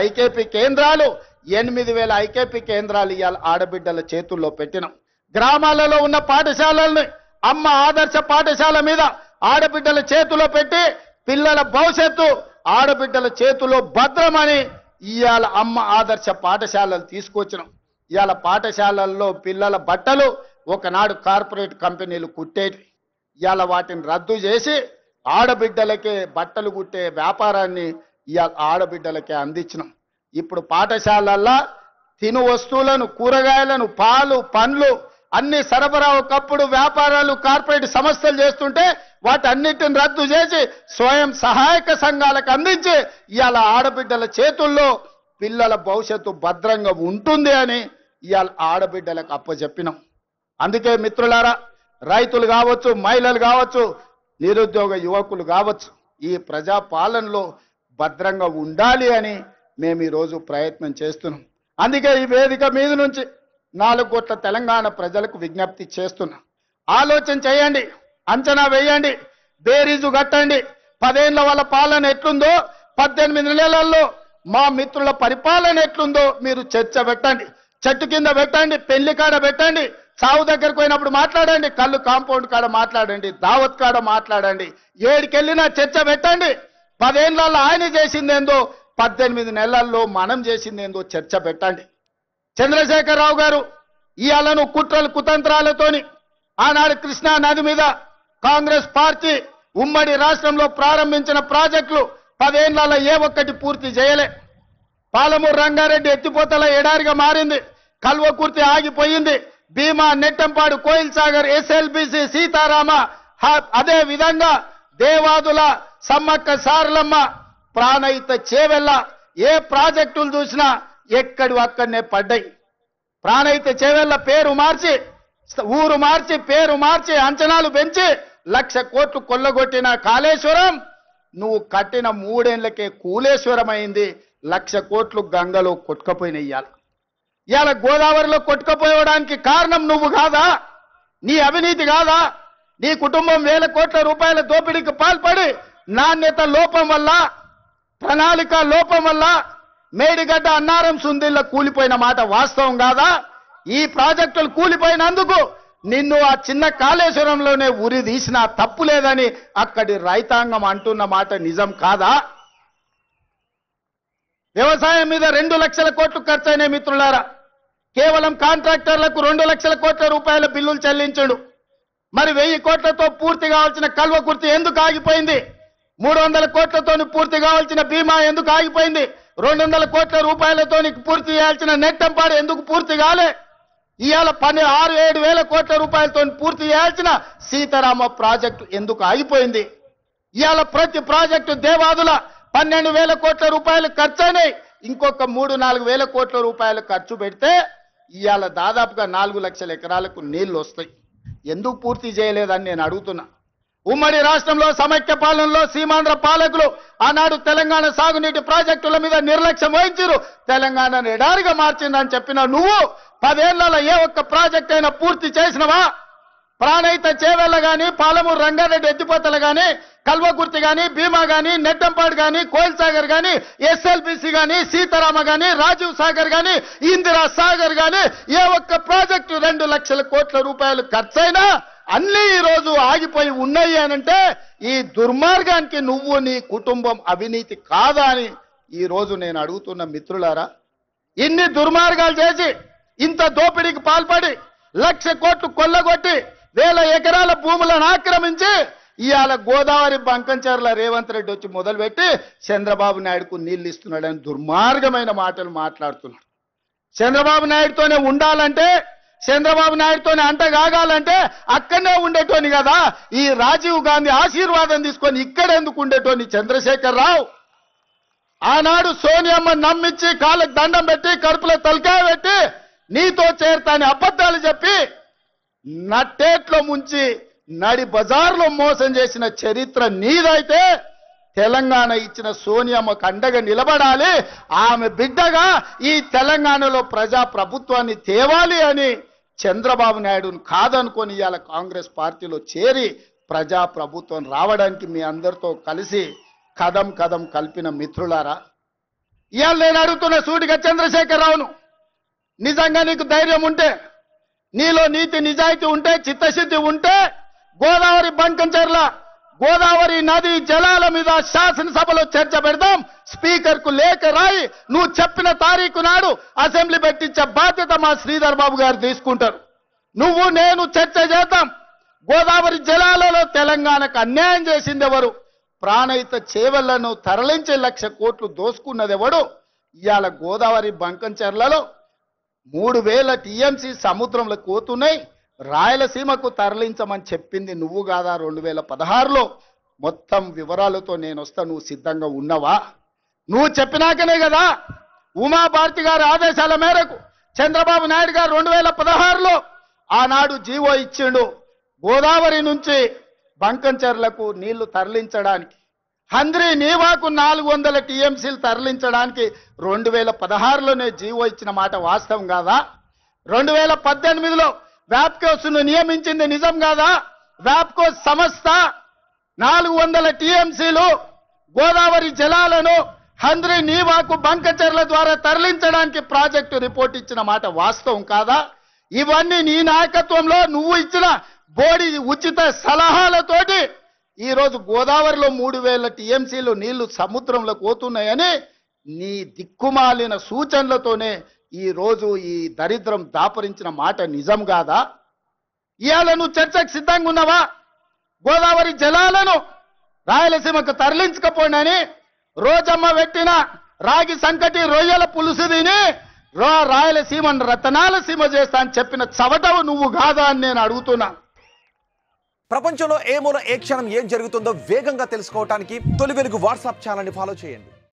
IKP కేంద్రాలు 8,000 IKP కేంద్రాలు ఇవాళ ఆడబిడ్డల చేతుల్లో పెట్టినాం. గ్రామాలలో ఉన్న పాఠశాలల్ని అమ్మ ఆదర్శ పాఠశాల మీద ఆడబిడ్డల చేతిలో పెట్టి పిల్లల భవిష్యత్తు ఆడబిడ్డల చేతిలో భద్రమని ఇవాళ అమ్మ ఆదర్శ పాఠశాలలు తీసుకొచ్చినాం. ఇవాళ పాఠశాలల్లో పిల్లల బట్టలు ఒకనాడు కార్పొరేట్ కంపెనీలు కుట్టేవి. ఇవాళ వాటిని రద్దు చేసి ఆడబిడ్డలకే బట్టలు కుట్టే వ్యాపారాన్ని ఇవాళ ఆడబిడ్డలకే అందించినాం. ఇప్పుడు పాఠశాలల్లో తిను వస్తువులను కూరగాయలను పాలు పండ్లు అన్ని సరఫరా ఒకప్పుడు వ్యాపారాలు కార్పొరేట్ సంస్థలు చేస్తుంటే వాటన్నిటిని రద్దు చేసి స్వయం సహాయక సంఘాలకు అందించి ఇవాళ ఆడబిడ్డల చేతుల్లో పిల్లల భవిష్యత్తు భద్రంగా ఉంటుంది అని ఇవాళ ఆడబిడ్డలకు అప్పచెప్పినాం. అందుకే మిత్రులారా, రైతులు కావచ్చు, మహిళలు కావచ్చు, నిరుద్యోగ యువకులు కావచ్చు, ఈ ప్రజా పాలనలో భద్రంగా ఉండాలి అని మేము ఈరోజు ప్రయత్నం చేస్తున్నాం. అందుకే ఈ వేదిక మీద నుంచి 4 కోట్ల తెలంగాణ ప్రజలకు విజ్ఞప్తి చేస్తున్నా. ఆలోచన చేయండి, అంచనా వేయండి, బేరీజు కట్టండి. 10 ఏళ్ల వాళ్ళ పాలన ఎట్లుందో, 18 నెలల్లో మా మిత్రుల పరిపాలన ఎట్లుందో మీరు చర్చ పెట్టండి. చెట్టు కింద పెట్టండి, పెళ్లి కాడ పెట్టండి, చావు దగ్గరకు పోయినప్పుడు మాట్లాడండి, కళ్ళు కాంపౌండ్ కాడ మాట్లాడండి, దావత్ కాడ మాట్లాడండి, ఏడికెళ్ళినా చర్చ పెట్టండి. 10 ఏళ్లలో ఆయన చేసిందేందో, 18 నెలల్లో మనం చేసిందేందో చర్చ పెట్టండి. చంద్రశేఖరరావు గారు ఇవాళను కుట్రలు కుతంత్రాలతోని ఆనాడు కృష్ణా నది మీద కాంగ్రెస్ పార్టీ ఉమ్మడి రాష్ట్రంలో ప్రారంభించిన ప్రాజెక్టులు 10 ఏళ్లలో ఏ ఒక్కటి పూర్తి చేయలే. పాలమూరు రంగారెడ్డి ఎత్తిపోతల ఎడారిగా మారింది, కల్వకుర్తి ఆగిపోయింది, భీమా నెట్టంపాడు కోయిల్ సాగర్ ఎస్ఎల్బిసి సీతారామ, అదే విధంగా దేవాదుల సమ్మక్క సారలమ్మ ప్రాణహిత చేవెళ్ళ ఏ ప్రాజెక్టులు చూసినా ఎక్కడి అక్కడనే పడ్డాయి. ప్రాణహిత చేవెళ్ళ పేరు మార్చి, ఊరు మార్చి, పేరు మార్చి, అంచనాలు పెంచి 1,00,000 కోట్లు కొల్లగొట్టిన కాళేశ్వరం నువ్వు కట్టిన 3 ఏళ్లకే కూలేశ్వరం అయింది. 1,00,000 కోట్లు గంగలో కొట్టుకపోయినాయి. ఇవాళ గోదావరిలో కొట్టుకపోవడానికి కారణం నువ్వు కాదా? నీ అవినీతి కాదా? నీ కుటుంబం 1,000 కోట్ల రూపాయల దోపిడీకి పాల్పడి నాణ్యత లోపం వల్ల, ప్రణాళిక లోపం వల్ల మేడిగడ్డ అన్నారం సుందిల్ల కూలిపోయిన మాట వాస్తవం కాదా? ఈ ప్రాజెక్టులు కూలిపోయినందుకు నిన్ను ఆ చిన్న కాళేశ్వరంలోనే ఉరి తీసినా తప్పు లేదని అక్కడి రైతాంగం అంటున్న మాట నిజం కాదా? వ్యవసాయం మీద 2 లక్షల కోట్లు ఖర్చయినాయి మిత్రులారా. కేవలం కాంట్రాక్టర్లకు 2 లక్షల కోట్ల రూపాయల బిల్లులు చెల్లించాడు. మరి 1000 కోట్లతో పూర్తి కావాల్సిన కల్వకుర్తి ఎందుకు ఆగిపోయింది? 300 కోట్లతో పూర్తి కావాల్సిన భీమా ఎందుకు ఆగిపోయింది? 200 కోట్ల రూపాయలతో పూర్తి చేయాల్సిన నెట్టంపాడు ఎందుకు పూర్తి కాలే? ఇవాళ 6-7 వేల కోట్ల రూపాయలతో పూర్తి చేయాల్సిన సీతారామ ప్రాజెక్టు ఎందుకు ఆగిపోయింది? ఇవాళ ప్రతి ప్రాజెక్టు దేవాదుల 12,000 కోట్ల రూపాయలు ఖర్చయినాయి. ఇంకొక 3-4 వేల కోట్ల రూపాయలు ఖర్చు పెడితే ఇవాళ దాదాపుగా 4 లక్షల ఎకరాలకు నీళ్లు వస్తాయి. ఎందుకు పూర్తి చేయలేదని నేను అడుగుతున్నా. ఉమ్మడి రాష్ట్రంలో సమైక్య పాలనలో సీమాంధ్ర పాలకులు ఆనాడు తెలంగాణ సాగునీటి ప్రాజెక్టుల మీద నిర్లక్ష్యం వహించారు, తెలంగాణను ఎడారిగా మార్చిందని చెప్పిన నువ్వు 10 ఏళ్లలో ఏ ఒక్క ప్రాజెక్ట్ అయినా పూర్తి చేసినవా? ప్రాణహిత చేవెళ్ళ గాని, పాలమూరు రంగారెడ్డి ఎత్తిపోతలు గాని, కల్వకుర్తి గాని, భీమా గాని, నెట్టంపాడు గాని, కోయిల్ సాగర్ గాని, ఎస్ఎల్బిసి గాని, సీతారామ గాని, రాజీవ్ సాగర్ గాని, ఇందిరా సాగర్ గాని ఏ ఒక్క ప్రాజెక్టు 2 లక్షల కోట్ల రూపాయలు ఖర్చైనా అన్ని ఈ రోజు ఆగిపోయి ఉన్నాయి అనంటే ఈ దుర్మార్గానికి నువ్వు నీ కుటుంబం అవినీతి కాదా అని ఈ రోజు నేను అడుగుతున్న మిత్రులారా. ఇన్ని దుర్మార్గాలు చేసి, ఇంత దోపిడీకి పాల్పడి, 1,00,000 కోట్లు కొల్లగొట్టి 1,000 ఎకరాల భూములను ఆక్రమించి ఇవాళ గోదావరి బంకంచెర్ల రేవంత్ రెడ్డి వచ్చి మొదలుపెట్టి చంద్రబాబు నాయుడుకు నీళ్లు ఇస్తున్నాడని దుర్మార్గమైన మాటలు మాట్లాడుతున్నాడు. చంద్రబాబు నాయుడుతోనే ఉండాలంటే, చంద్రబాబు నాయుడుతోనే అంటగాగాలంటే అక్కడనే ఉండేటోని కదా. ఈ రాజీవ్ గాంధీ ఆశీర్వాదం తీసుకొని ఇక్కడెందుకు ఉండేటోని చంద్రశేఖర్ రావు? ఆనాడు సోనియమ్మ నమ్మించి కాళ్ళకు దండం పెట్టి కడుపులో తలకాయ పెట్టి నీతో చేరతాని అబద్ధాలు చెప్పి నట్టేట్లో ముంచి నడి బజార్లో మోసం చేసిన చరిత్ర నీదైతే తెలంగాణ ఇచ్చిన సోనియమ్మకు అండగా నిలబడాలి. ఆమె బిడ్డగా ఈ తెలంగాణలో ప్రజా ప్రభుత్వాన్ని తేవాలి అని చంద్రబాబు నాయుడును కాదనుకొని ఇవాళ కాంగ్రెస్ పార్టీలో చేరి ప్రజా ప్రభుత్వం రావడానికి మీ అందరితో కలిసి కదం కదం కలిపిన మిత్రులారా, ఇవాళ నేను అడుగుతున్న సూటిగా చంద్రశేఖరరావును, నిజంగా నీకు ధైర్యం ఉంటే, నీలో నీతి నిజాయితీ ఉంటే, చిత్తశుద్ధి ఉంటే, గోదావరి బంకంచెర్ల గోదావరి నది జలాల మీద శాసనసభలో చర్చ పెడదాం, స్పీకర్ కు లేఖ రాయి, నువ్వు చెప్పిన తారీఖు నాడు అసెంబ్లీ పెట్టించే బాధ్యత మా శ్రీధర్ బాబు గారు తీసుకుంటారు. నువ్వు నేను చర్చ చేద్దాం. గోదావరి జలాలలో తెలంగాణకు అన్యాయం చేసింది ఎవరు? ప్రాణహిత చేవళ్లను తరలించే 1,00,000 కోట్లు దోసుకున్నది ఎవడు? ఇవాళ గోదావరి బంకంచెర్లలో 3,000 టీఎంసీ సముద్రంలో పోతున్నాయి. రాయలసీమకు తరలించమని చెప్పింది నువ్వు కాదా? 2016లో మొత్తం వివరాలతో నేను వస్తా, నువ్వు సిద్ధంగా ఉన్నవా? నువ్వు చెప్పినాకనే కదా ఉమాభారతి గారి ఆదేశాల మేరకు చంద్రబాబు నాయుడు గారు 2016లో ఆనాడు జీవో ఇచ్చిండు, గోదావరి నుంచి బంకంచెర్లకు నీళ్లు తరలించడానికి. హంద్రీ నీవాకు 400 టీఎంసీలు తరలించడానికి 2016లోనే జీవో ఇచ్చిన మాట వాస్తవం కాదా? 2018లో వ్యాప్కోస్ను నియమించింది నిజం కాదా? వ్యాప్కో సంస్థ 400 టీఎంసీలు గోదావరి జలాలను హంద్రీ నీవాకు బంకచెర్ల ద్వారా తరలించడానికి ప్రాజెక్టు రిపోర్ట్ ఇచ్చిన మాట వాస్తవం కాదా? ఇవన్నీ నీ నాయకత్వంలో నువ్వు ఇచ్చిన బోడి ఉచిత సలహాలతోటి ఈరోజు గోదావరిలో 3,000 టీఎంసీలు నీళ్లు సముద్రంలో పోతున్నాయని నీ దిక్కుమాలిన సూచనలతోనే ఈ రోజు ఈ దరిద్రం దాపరించిన మాట నిజం కాదా? ఇవాళ నువ్వు చర్చకు సిద్ధంగా ఉన్నావా? గోదావరి జలాలను రాయలసీమకు తరలించకపోయినని రోజమ్మ పెట్టిన రాగి సంకటి రొయ్యల పులుసు తిని రాయలసీమను రతనాల సీమ చేస్తా అని చెప్పిన చవటవు నువ్వు కాదా అని నేను అడుగుతున్నా. ప్రపంచంలో ఏ మూల ఏ క్షణం ఏం జరుగుతుందో వేగంగా తెలుసుకోవడానికి తొలి వెలుగు వాట్సాప్ ఛానల్ని ఫాలో చేయండి.